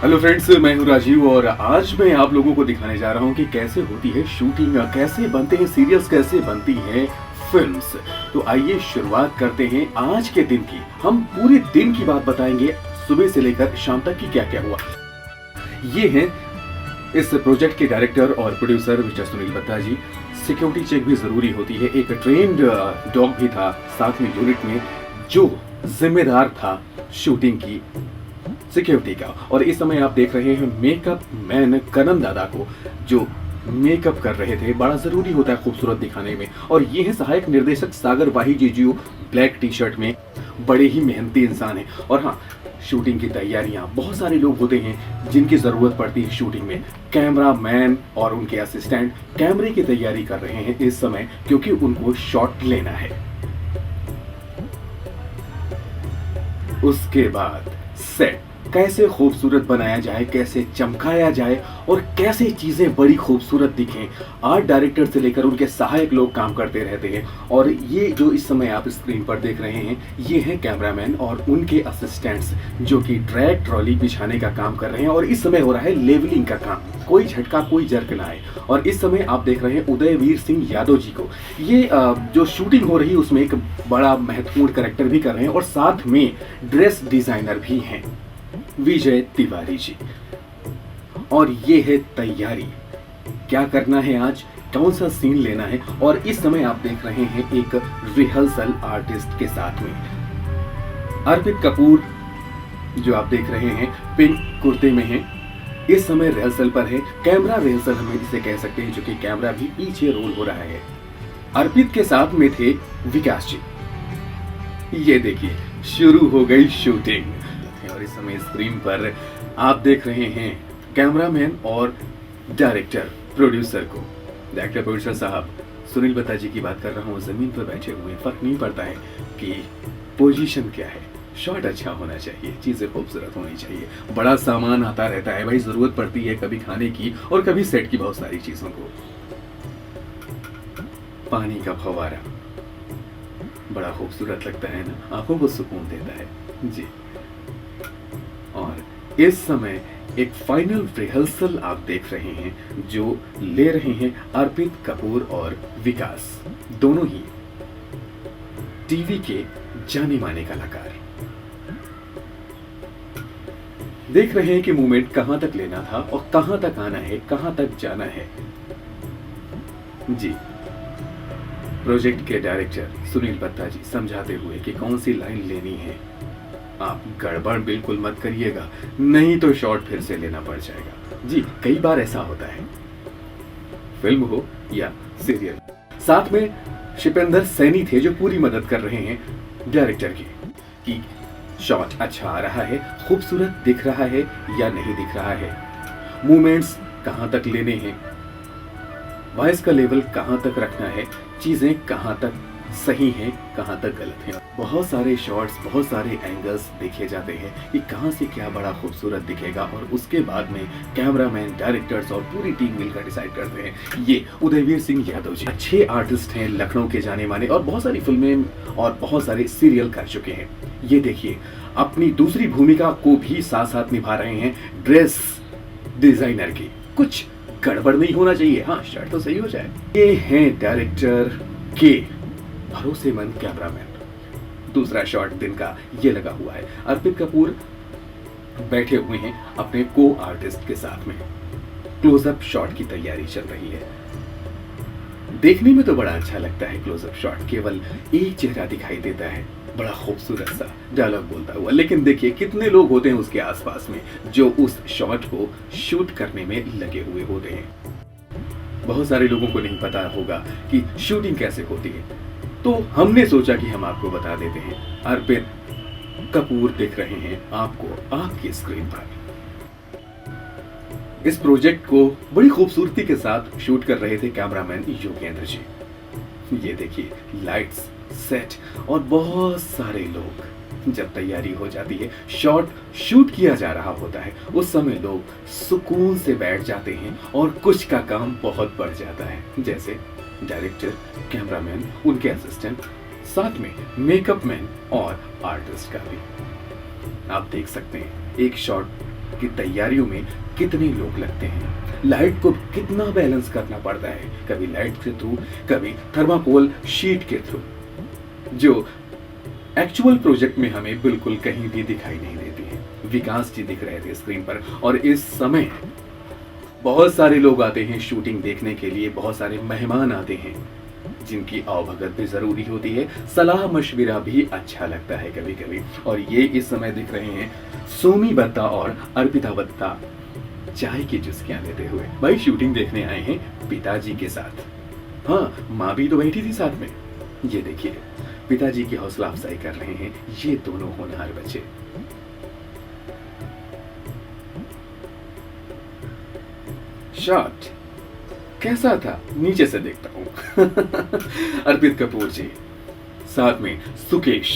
Hello friends, मैं हूं राजीव और आज मैं आप लोगों को दिखाने जा रहा हूं कि कैसे होती है शूटिंग, कैसे बनते हैं सीरियल्स, कैसे बनती हैं फिल्म्स। तो आइए शुरुआत करते हैं आज के दिन की। हम पूरे दिन की बात बताएंगे, सुबह से लेकर शाम तक की क्या क्या हुआ। ये हैं इस प्रोजेक्ट के डायरेक्टर और प्रोड्यूसर मिस्टर सुनील बत्ता जी। सिक्योरिटी चेक भी जरूरी होती है, एक ट्रेन्ड डॉग भी था साथ में यूनिट में जो जिम्मेदार था शूटिंग की सिक्योरिटी का। और इस समय आप देख रहे हैं मेकअप मैन कनन दादा को जो मेकअप कर रहे थे। बड़ा जरूरी होता है खूबसूरत दिखाने में। और ये है सहायक निर्देशक सागर वाही जीजू, ब्लैक टी शर्ट में, बड़े ही मेहनती इंसान है। और हाँ, शूटिंग की तैयारियां, बहुत सारे लोग होते हैं जिनकी जरूरत पड़ती है शूटिंग में। कैमरा मैन और उनके असिस्टेंट कैमरे की तैयारी कर रहे हैं इस समय, क्योंकि उनको शॉट लेना है। उसके बाद सेट कैसे खूबसूरत बनाया जाए, कैसे चमकाया जाए और कैसे चीजें बड़ी खूबसूरत दिखें। आर्ट डायरेक्टर से लेकर उनके सहायक लोग काम करते रहते हैं। और ये जो इस समय आप स्क्रीन पर देख रहे हैं, ये हैं कैमरामैन और उनके असिस्टेंट्स जो कि ट्रैक ट्रॉली बिछाने का काम कर रहे हैं। और इस समय हो रहा है लेवलिंग का काम, कोई झटका कोई जर्क ना आए। और इस समय आप देख रहे हैं उदयवीर सिंह यादव जी को। ये जो शूटिंग हो रही है उसमें एक बड़ा महत्वपूर्ण कैरेक्टर भी कर रहे हैं और साथ में ड्रेस डिजाइनर भी हैं विजय तिवारी जी। और ये है तैयारी, क्या करना है आज, कौन सा सीन लेना है। और इस समय आप देख रहे हैं एक रिहर्सल आर्टिस्ट के साथ में अर्पित कपूर जो आप देख रहे हैं पिंक कुर्ते में है, इस समय रिहर्सल पर है। कैमरा रिहर्सल हम इसे कह सकते हैं, जो कि कैमरा भी पीछे रोल हो रहा है। अर्पित के साथ में थे विकास जी। ये देखिए शुरू हो गई शूटिंग। और इस समय स्क्रीन पर आप देख रहे हैं कैमरामैन और डायरेक्टर प्रोड्यूसर को। डायरेक्टर प्रोड्यूसर साहब सुनील बत्ता जी की बात कर रहा हूँ, जमीन पर बैठे हुए। फर्क नहीं पड़ता है कि पोजीशन क्या है, शॉट अच्छा होना चाहिए, चीजें खूबसूरत होनी चाहिए। बड़ा सामान आता रहता है भाई, जरूरत पड़ती है कभी खाने की और कभी सेट की बहुत सारी चीजों को। पानी का फव्वारा बड़ा खूबसूरत लगता है ना, आंखों को सुकून देता है जी। और इस समय एक फाइनल रिहर्सल आप देख रहे हैं जो ले रहे हैं अर्पित कपूर और विकास, दोनों ही टीवी के जाने माने कलाकार। देख रहे हैं कि मूवमेंट कहां तक लेना था और कहां तक आना है, कहां तक जाना है जी। प्रोजेक्ट के डायरेक्टर सुनील बत्ता जी समझाते हुए कि कौन सी लाइन लेनी है। आप गड़बड़ बिल्कुल मत करिएगा, नहीं तो शॉट फिर से लेना पड़ जाएगा जी। कई बार ऐसा होता है, फिल्म हो या सीरियल। साथ में शिपेंद्र सैनी थे जो पूरी मदद कर रहे हैं डायरेक्टर की कि शॉट अच्छा आ रहा है, खूबसूरत दिख रहा है या नहीं दिख रहा है, मूवमेंट्स कहां तक लेने हैं, वॉइस का लेवल कहां तक रखना है, चीजें कहां तक सही हैं, कहां तक गलत हैं। बहुत सारे शॉट्स, बहुत सारे एंगल्स देखे जाते हैं कि कहां से क्या बड़ा खूबसूरत दिखेगा। और उसके बाद में कैमरामैन, डायरेक्टर्स और पूरी टीम मिलकर डिसाइड करते हैं। ये उदयवीर सिंह यादव जी अच्छे आर्टिस्ट हैं, लखनऊ के जाने माने, और बहुत सारी फिल्में और बहुत सारे सीरियल कर चुके हैं। ये देखिए अपनी दूसरी भूमिका को भी साथ साथ निभा रहे हैं ड्रेस डिजाइनर की। कुछ गड़बड़ नहीं होना चाहिए, हाँ शर्ट तो सही हो जाए। ये हैं डायरेक्टर के भरोसेमंद कैमरामैन। दूसरा शॉट दिन का ये लगा हुआ है, अर्पित कपूर बैठे हुए हैं अपने को आर्टिस्ट के साथ में। क्लोजअप शॉट की तैयारी चल रही है। देखने में तो बड़ा अच्छा लगता है क्लोजअप शॉट, केवल एक चेहरा दिखाई देता है, बड़ा खूबसूरत सा डायलॉग बोलता हुआ। लेकिन देखिए कितने लोग होते हैं उसके आसपास में जो उस शॉट को शूट करने में लगे हुए होते हैं। बहुत सारे लोगों को नहीं पता होगा कि शूटिंग कैसे होती है, तो हमने सोचा कि हम आपको बता देते हैं। अर्पित कपूर दिख रहे हैं आपको आपकी स्क्रीन पर। इस प्रोजेक्ट को बड़ी खूबसूरती के साथ शूट कर रहे थे कैमरामैन योगेंद्र जी। ये देखिए लाइट्स, सेट और बहुत सारे लोग। जब तैयारी हो जाती है, शॉट शूट किया जा रहा होता है, उस समय लोग सुकून से बैठ जाते हैं और कुछ का काम बहुत बढ़ जाता है, जैसे डायरेक्टर, कैमरामैन, उनके असिस्टेंट, साथ में मेकअप मैन और आर्टिस्ट का भी। आप देख सकते हैं एक शॉट कि तैयारियों में कितने लोग लगते हैं, लाइट को कितना बैलेंस करना पड़ता है, कभी लाइट के थ्रू, कभी थर्माकोल शीट के थ्रू, जो एक्चुअल प्रोजेक्ट में हमें बिल्कुल कहीं भी दिखाई नहीं देती है। विकास जी दिख रहे थे स्क्रीन पर और इस समय बहुत सारे लोग आते हैं शूटिंग देखने के लिए, बहुत सारे मेहमान आते हैं जिनकी आवभगत भी जरूरी होती है, सलाह मशविरा भी अच्छा लगता है कभी कभी। और ये इस समय दिख रहे हैं सोमी बत्ता और अर्पिता बत्ता चाय की चुस्कियां लेते हुए। भाई शूटिंग देखने आए हैं पिताजी के साथ, हाँ माँ भी तो बैठी थी साथ में। ये देखिए पिताजी की हौसला अफजाई कर रहे हैं ये दोनों होनहार बच्चे। शॉट कैसा था, नीचे से देखता हूं। अर्पित कपूर जी, साथ में सुकेश,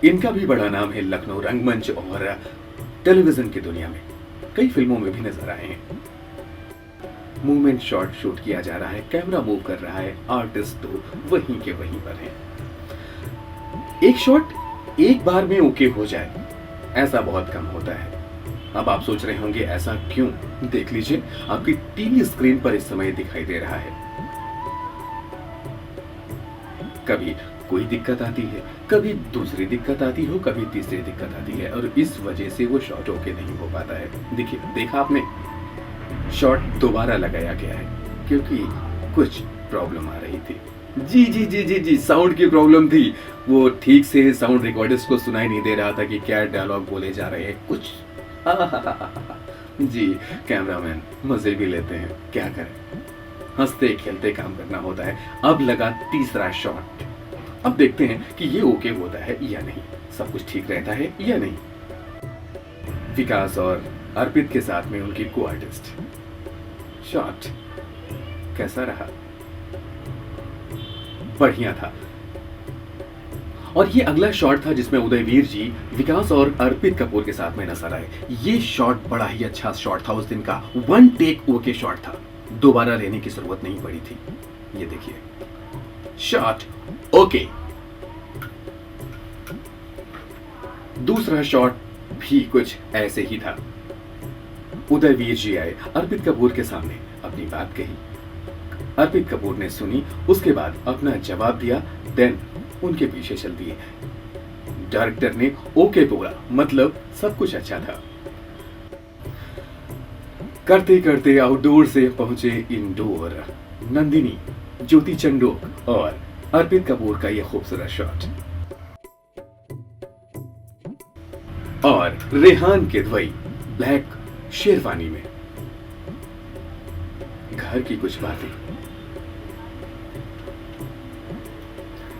इनका भी बड़ा नाम है लखनऊ रंगमंच और टेलीविजन की दुनिया में, कई फिल्मों में भी नजर आए हैं। मूवमेंट शॉट शूट किया जा रहा है, कैमरा मूव कर रहा है, आर्टिस्ट तो वहीं के वहीं पर है। एक शॉट एक बार में ओके हो जाए ऐसा बहुत कम होता है। अब आप सोच रहे होंगे ऐसा क्यों, देख लीजिए आपकी टीवी स्क्रीन पर इस समय दिखाई दे रहा है। कभी कोई दिक्कत आती है, कभी दूसरी दिक्कत आती हो, कभी तीसरी दिक्कत आती है और इस वजह से वो शॉट ओके नहीं हो पाता है। देखिए देखा आपने, शॉट दोबारा लगाया गया है क्योंकि कुछ प्रॉब्लम आ रही थी। जी जी जी जी जी, साउंड की प्रॉब्लम थी। वो ठीक से साउंड रिकॉर्डर्स को सुनाई नहीं दे रहा था कि क्या डायलॉग बोले जा रहे हैं कुछ। जी कैमरामैन मजे भी लेते हैं, क्या करें, हंसते खेलते काम करना होता है। अब लगा तीसरा शॉट, अब देखते हैं कि ये ओके होता है या नहीं, सब कुछ ठीक रहता है या नहीं। विकास और अर्पित के साथ में उनकी को आर्टिस्ट। शॉट कैसा रहा, बढ़िया था। और ये अगला शॉट था जिसमें उदयवीर जी विकास और अर्पित कपूर के साथ में नजर आए। ये शॉट बड़ा ही अच्छा शॉट था उस दिन का, वन टेक ओके शॉट था, दोबारा लेने की जरूरत नहीं पड़ी थी। ये देखिए शॉट ओके। दूसरा शॉट भी कुछ ऐसे ही था। उदयवीर जी आए, अर्पित कपूर के सामने अपनी बात कही, अर्पित कपूर ने सुनी, उसके बाद अपना जवाब दिया, देन उनके पीछे चल दिए। डायरेक्टर ने ओके बोला, मतलब सब कुछ अच्छा था। करते करते आउटडोर से पहुंचे इंडोर। नंदिनी, ज्योति चंडोक और अर्पित कपूर का यह खूबसूरत शॉट और रेहान किदवई ब्लैक शेरवानी में। घर की कुछ बातें,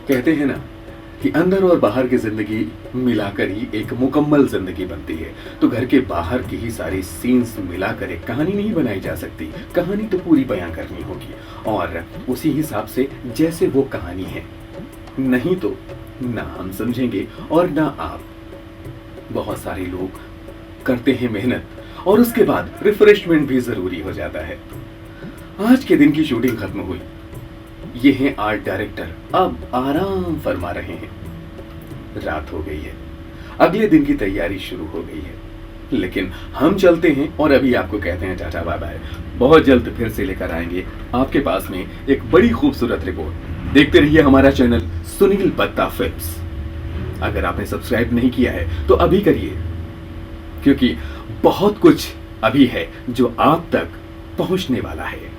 कहते हैं ना कि अंदर और बाहर की जिंदगी मिलाकर ही एक मुकम्मल जिंदगी बनती है, तो घर के बाहर की ही सारी सीन्स मिलाकर एक कहानी नहीं बनाई जा सकती। कहानी तो पूरी बयां करनी होगी और उसी हिसाब से जैसे वो कहानी है, नहीं तो ना हम समझेंगे और ना आप। बहुत सारे लोग करते हैं मेहनत और उसके बाद रिफ्रेशमेंट भी जरूरी हो जाता है। आज के दिन की शूटिंग खत्म हुई, ये हैं आर्ट डायरेक्टर, अब आराम फरमा रहे हैं। रात हो गई है, अगले दिन की तैयारी शुरू हो गई है, लेकिन हम चलते हैं और अभी आपको कहते हैं टाटा बाय बाय। बहुत जल्द फिर से लेकर आएंगे आपके पास में एक बड़ी खूबसूरत रिपोर्ट। देखते रहिए हमारा चैनल सुनील बत्ता फिल्म्स। अगर आपने सब्सक्राइब नहीं किया है तो अभी करिए, क्योंकि बहुत कुछ अभी है जो आप तक पहुंचने वाला है।